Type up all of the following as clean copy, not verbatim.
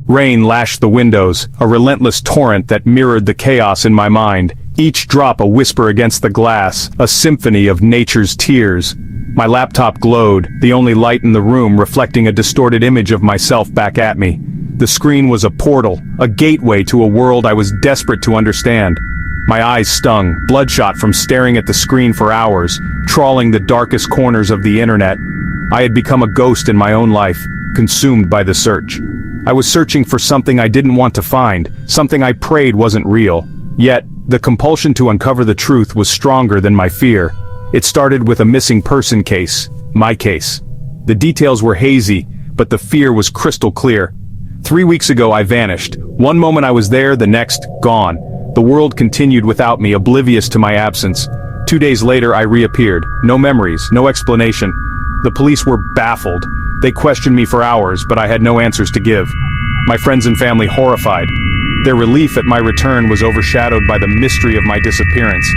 Rain lashed the windows, a relentless torrent that mirrored the chaos in my mind, each drop a whisper against the glass, a symphony of nature's tears. My laptop glowed, the only light in the room reflecting a distorted image of myself back at me. The screen was a portal, a gateway to a world I was desperate to understand. My eyes stung, bloodshot from staring at the screen for hours, trawling the darkest corners of the internet. I had become a ghost in my own life, consumed by the search. I was searching for something I didn't want to find, something I prayed wasn't real. Yet, the compulsion to uncover the truth was stronger than my fear. It started with a missing person case, my case. The details were hazy, but the fear was crystal clear. 3 weeks ago I vanished. One moment I was there, the next, gone. The world continued without me, oblivious to my absence. 2 days later I reappeared. No memories, no explanation. The police were baffled. They questioned me for hours, but I had no answers to give. My friends and family horrified. Their relief at my return was overshadowed by the mystery of my disappearance.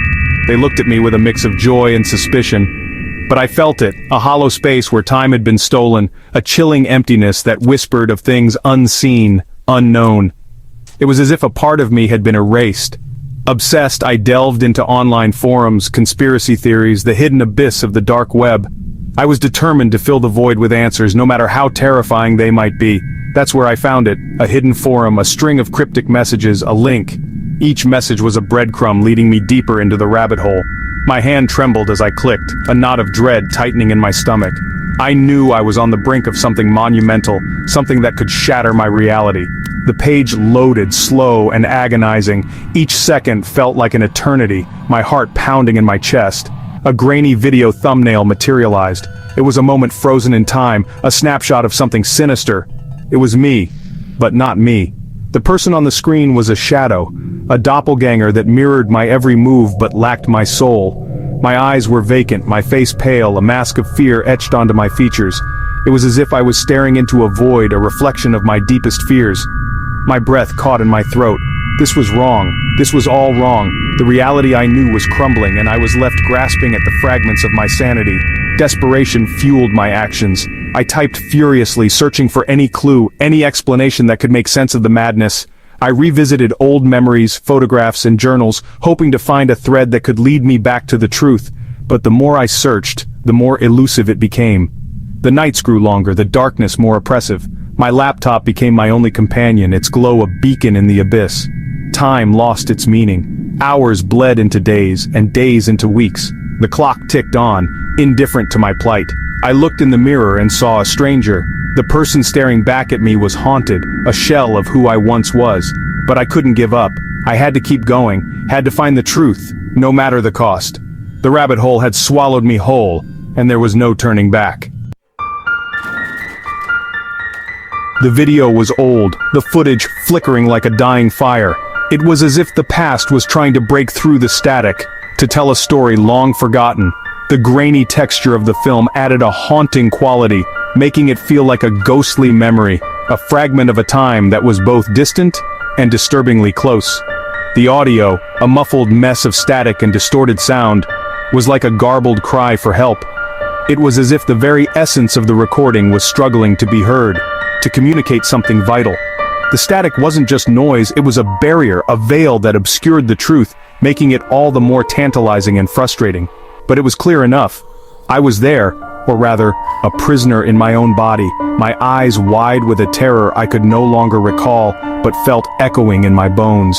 They looked at me with a mix of joy and suspicion. But I felt it, a hollow space where time had been stolen, a chilling emptiness that whispered of things unseen, unknown. It was as if a part of me had been erased. Obsessed, I delved into online forums, conspiracy theories, the hidden abyss of the dark web. I was determined to fill the void with answers, no matter how terrifying they might be. That's where I found it, a hidden forum, a string of cryptic messages, a link. Each message was a breadcrumb leading me deeper into the rabbit hole. My hand trembled as I clicked, a knot of dread tightening in my stomach. I knew I was on the brink of something monumental, something that could shatter my reality. The page loaded, slow and agonizing. Each second felt like an eternity, my heart pounding in my chest. A grainy video thumbnail materialized. It was a moment frozen in time, a snapshot of something sinister. It was me, but not me. The person on the screen was a shadow, a doppelganger that mirrored my every move but lacked my soul. My eyes were vacant, my face pale, a mask of fear etched onto my features. It was as if I was staring into a void, a reflection of my deepest fears. My breath caught in my throat. This was wrong. This was all wrong. The reality I knew was crumbling, and I was left grasping at the fragments of my sanity. Desperation fueled my actions. I typed furiously, searching for any clue, any explanation that could make sense of the madness. I revisited old memories, photographs, and journals, hoping to find a thread that could lead me back to the truth. But the more I searched, the more elusive it became. The nights grew longer, the darkness more oppressive. My laptop became my only companion, its glow a beacon in the abyss. Time lost its meaning. Hours bled into days, and days into weeks. The clock ticked on, indifferent to my plight. I looked in the mirror and saw a stranger. The person staring back at me was haunted, a shell of who I once was. But I couldn't give up. I had to keep going, had to find the truth, no matter the cost. The rabbit hole had swallowed me whole, and there was no turning back. The video was old, the footage flickering like a dying fire. It was as if the past was trying to break through the static, to tell a story long forgotten. The grainy texture of the film added a haunting quality, making it feel like a ghostly memory, a fragment of a time that was both distant and disturbingly close. The audio, a muffled mess of static and distorted sound, was like a garbled cry for help. It was as if the very essence of the recording was struggling to be heard, to communicate something vital. The static wasn't just noise, it was a barrier, a veil that obscured the truth, making it all the more tantalizing and frustrating. But it was clear enough. I was there, or rather, a prisoner in my own body, my eyes wide with a terror I could no longer recall, but felt echoing in my bones.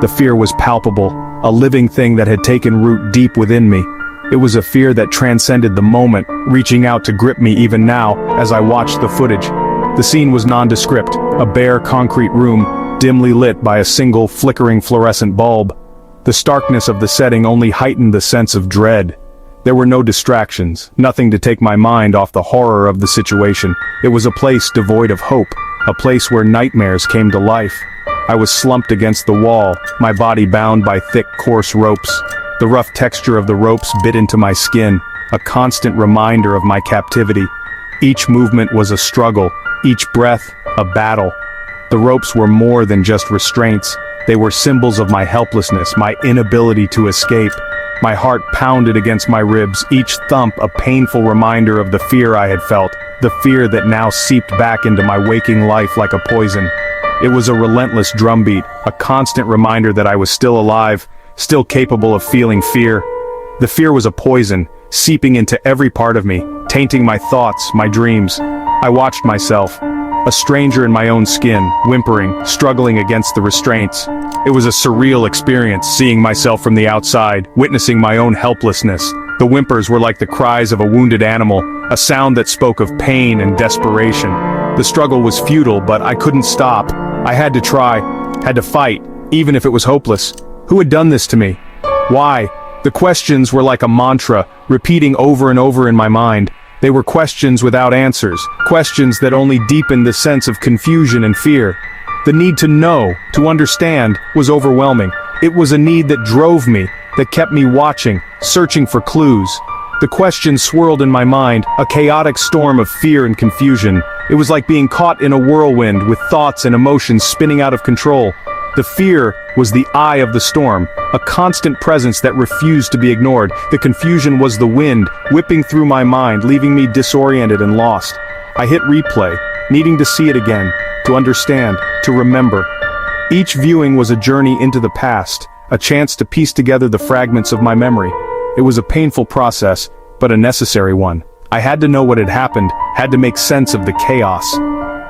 The fear was palpable, a living thing that had taken root deep within me. It was a fear that transcended the moment, reaching out to grip me even now as I watched the footage. The scene was nondescript, a bare concrete room, dimly lit by a single flickering fluorescent bulb. The starkness of the setting only heightened the sense of dread. There were no distractions, nothing to take my mind off the horror of the situation. It was a place devoid of hope, a place where nightmares came to life. I was slumped against the wall, my body bound by thick, coarse ropes. The rough texture of the ropes bit into my skin, a constant reminder of my captivity. Each movement was a struggle, each breath, a battle. The ropes were more than just restraints. They were symbols of my helplessness, my inability to escape. My heart pounded against my ribs, each thump a painful reminder of the fear I had felt, the fear that now seeped back into my waking life like a poison. It was a relentless drumbeat, a constant reminder that I was still alive, still capable of feeling fear. The fear was a poison, seeping into every part of me, tainting my thoughts, my dreams. I watched myself, a stranger in my own skin, whimpering, struggling against the restraints. It was a surreal experience, seeing myself from the outside, witnessing my own helplessness. The whimpers were like the cries of a wounded animal, a sound that spoke of pain and desperation. The struggle was futile, but I couldn't stop. I had to try, had to fight, even if it was hopeless. Who had done this to me? Why? The questions were like a mantra, repeating over and over in my mind. They were questions without answers, questions that only deepened the sense of confusion and fear. The need to know, to understand, was overwhelming. It was a need that drove me, that kept me watching, searching for clues. The questions swirled in my mind, a chaotic storm of fear and confusion. It was like being caught in a whirlwind with thoughts and emotions spinning out of control. The fear was the eye of the storm, a constant presence that refused to be ignored. The confusion was the wind, whipping through my mind, leaving me disoriented and lost. I hit replay, needing to see it again, to understand, to remember. Each viewing was a journey into the past, a chance to piece together the fragments of my memory. It was a painful process, but a necessary one. I had to know what had happened, had to make sense of the chaos.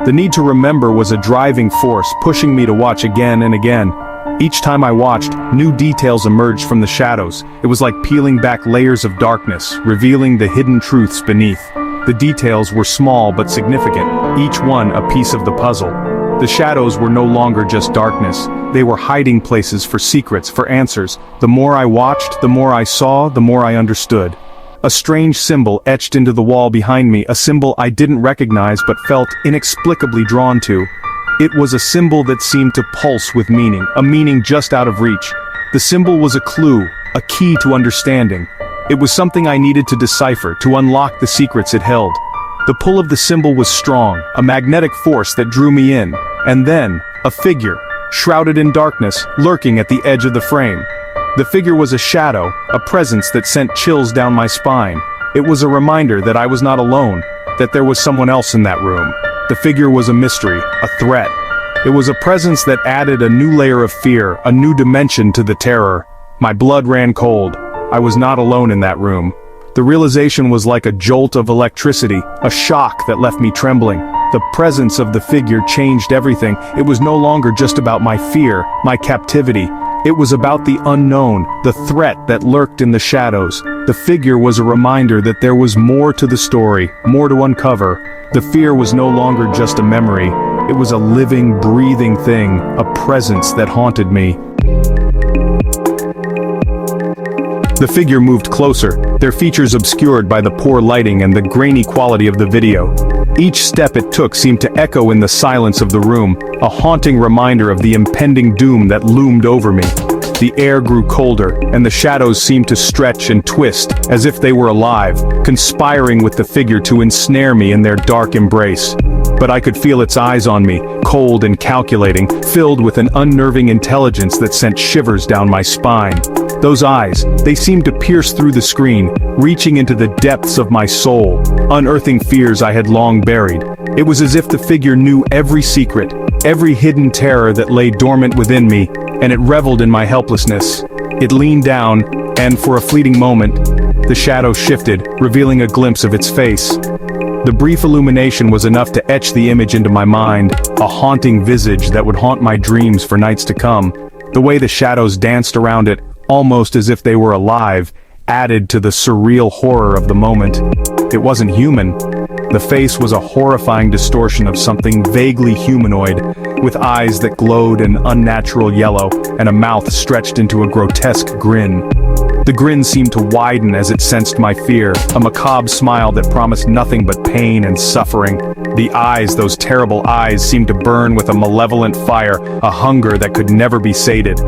The need to remember was a driving force, pushing me to watch again and again. Each time I watched, new details emerged from the shadows. It was like peeling back layers of darkness, revealing the hidden truths beneath. The details were small but significant, each one a piece of the puzzle. The shadows were no longer just darkness. They were hiding places for secrets, for answers. The more I watched, the more I saw, the more I understood. A strange symbol etched into the wall behind me, a symbol I didn't recognize but felt inexplicably drawn to. It was a symbol that seemed to pulse with meaning, a meaning just out of reach. The symbol was a clue, a key to understanding. It was something I needed to decipher, to unlock the secrets it held. The pull of the symbol was strong, a magnetic force that drew me in. And then, a figure, shrouded in darkness, lurking at the edge of the frame. The figure was a shadow, a presence that sent chills down my spine. It was a reminder that I was not alone, that there was someone else in that room. The figure was a mystery, a threat. It was a presence that added a new layer of fear, a new dimension to the terror. My blood ran cold. I was not alone in that room. The realization was like a jolt of electricity, a shock that left me trembling. The presence of the figure changed everything. It was no longer just about my fear, my captivity. It was about the unknown, the threat that lurked in the shadows. The figure was a reminder that there was more to the story, more to uncover. The fear was no longer just a memory. It was a living, breathing thing, a presence that haunted me. The figure moved closer, their features obscured by the poor lighting and the grainy quality of the video. Each step it took seemed to echo in the silence of the room, a haunting reminder of the impending doom that loomed over me. The air grew colder, and the shadows seemed to stretch and twist, as if they were alive, conspiring with the figure to ensnare me in their dark embrace. But I could feel its eyes on me, cold and calculating, filled with an unnerving intelligence that sent shivers down my spine. Those eyes, they seemed to pierce through the screen, reaching into the depths of my soul, unearthing fears I had long buried. It was as if the figure knew every secret, every hidden terror that lay dormant within me, and it reveled in my helplessness. It leaned down, and for a fleeting moment, the shadow shifted, revealing a glimpse of its face. The brief illumination was enough to etch the image into my mind, a haunting visage that would haunt my dreams for nights to come. The way the shadows danced around it, almost as if they were alive, added to the surreal horror of the moment. It wasn't human. The face was a horrifying distortion of something vaguely humanoid, with eyes that glowed an unnatural yellow, and a mouth stretched into a grotesque grin. The grin seemed to widen as it sensed my fear, a macabre smile that promised nothing but pain and suffering. The eyes, those terrible eyes, seemed to burn with a malevolent fire, a hunger that could never be sated.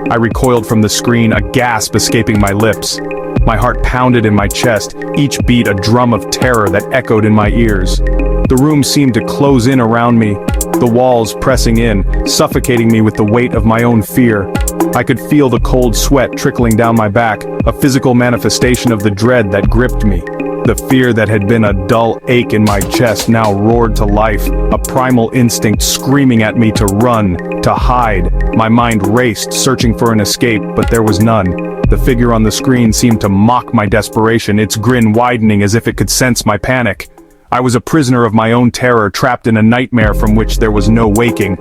I recoiled from the screen, a gasp escaping my lips. My heart pounded in my chest, each beat a drum of terror that echoed in my ears. The room seemed to close in around me, the walls pressing in, suffocating me with the weight of my own fear. I could feel the cold sweat trickling down my back, a physical manifestation of the dread that gripped me. The fear that had been a dull ache in my chest now roared to life, a primal instinct screaming at me to run, to hide. My mind raced, searching for an escape, but there was none. The figure on the screen seemed to mock my desperation, its grin widening as if it could sense my panic. I was a prisoner of my own terror, trapped in a nightmare from which there was no waking.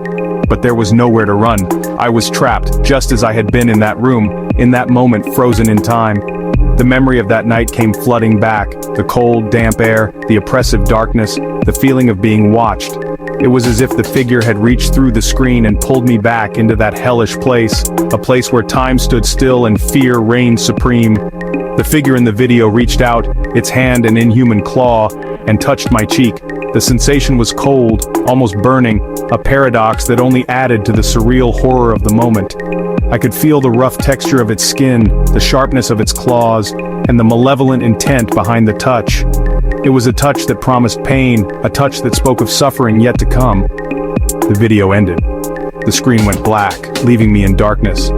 But there was nowhere to run. I was trapped, just as I had been in that room, in that moment frozen in time. The memory of that night came flooding back, the cold, damp air, the oppressive darkness, the feeling of being watched. It was as if the figure had reached through the screen and pulled me back into that hellish place, a place where time stood still and fear reigned supreme. The figure in the video reached out, its hand an inhuman claw, and touched my cheek. The sensation was cold, almost burning, a paradox that only added to the surreal horror of the moment. I could feel the rough texture of its skin, the sharpness of its claws, and the malevolent intent behind the touch. It was a touch that promised pain, a touch that spoke of suffering yet to come. The video ended. The screen went black, leaving me in darkness.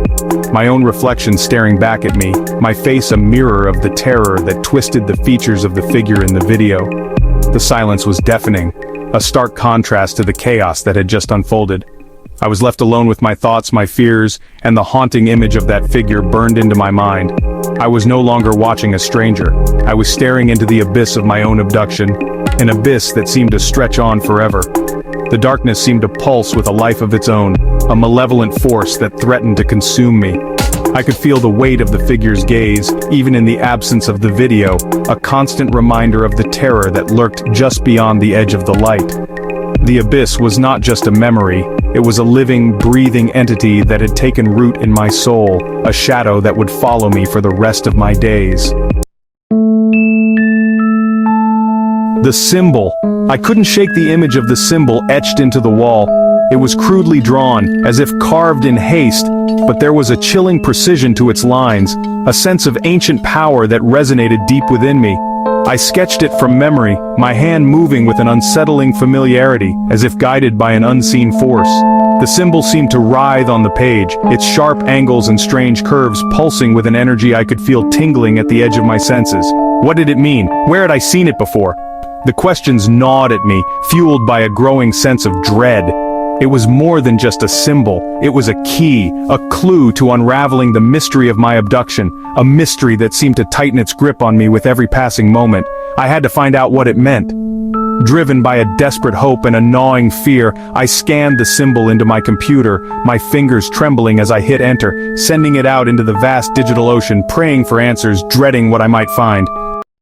My own reflection staring back at me, my face a mirror of the terror that twisted the features of the figure in the video. The silence was deafening, a stark contrast to the chaos that had just unfolded. I was left alone with my thoughts, my fears, and the haunting image of that figure burned into my mind. I was no longer watching a stranger. I was staring into the abyss of my own abduction, an abyss that seemed to stretch on forever. The darkness seemed to pulse with a life of its own, a malevolent force that threatened to consume me. I could feel the weight of the figure's gaze, even in the absence of the video, a constant reminder of the terror that lurked just beyond the edge of the light. The abyss was not just a memory, it was a living, breathing entity that had taken root in my soul, a shadow that would follow me for the rest of my days. The symbol. I couldn't shake the image of the symbol etched into the wall. It was crudely drawn, as if carved in haste, but there was a chilling precision to its lines, a sense of ancient power that resonated deep within me. I sketched it from memory, my hand moving with an unsettling familiarity, as if guided by an unseen force. The symbol seemed to writhe on the page, its sharp angles and strange curves pulsing with an energy I could feel tingling at the edge of my senses. What did it mean? Where had I seen it before? The questions gnawed at me, fueled by a growing sense of dread. It was more than just a symbol, it was a key, a clue to unraveling the mystery of my abduction, a mystery that seemed to tighten its grip on me with every passing moment. I had to find out what it meant. Driven by a desperate hope and a gnawing fear, I scanned the symbol into my computer, my fingers trembling as I hit enter, sending it out into the vast digital ocean, praying for answers, dreading what I might find.